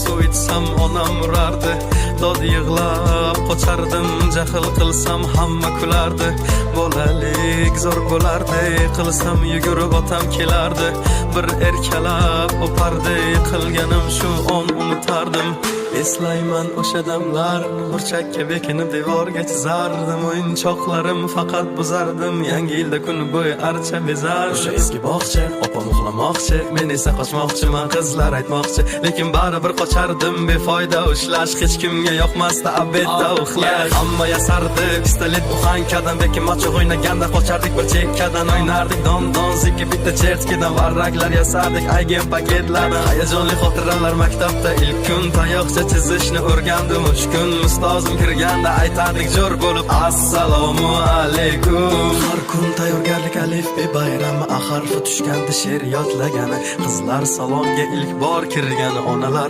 suv ichsam onam urardi. Dod yig'lab qochardim, jahl qilsam hamma kulardi. Bolalik zo'r bo'lardi, qilsam yugurib otam kelardi. Bir erkalab o'pardi, qilganim shu on unutardim. Eslayman o'sha damlar, burchakka bekinib devorga chizardim. O'yinchoqlarim faqat buzardim, yangi yilda kun bo'yi archa bezardim. O'sha eski bog'cha, opam uxlamoqchi, men esa qochmoqchiman, qizlar aytmoqchi. Lekin baribir qochardim, befoyda ushlash, hech kimga yoqmasdi abedda uxlash. Hamma yasardi, pistolet buxankadan, bekin machoq o'ynaganda qochardik bir chekkadan. O'ynardik don zikki bitta chertkidan, varraklar yasardik aygen paketlardan. Hayajonli xotiralar maktabda ilk kun, tayoqcha chizishni o'rgandim uch kun. Ustozim kirganda aytardik jo'r bo'lib assalomu alaykum. Har kun tayyorgarlik alif be bayrami, harfi tushganda she'r yodlagani, qizlar salonga ilk bor kirgani, onalar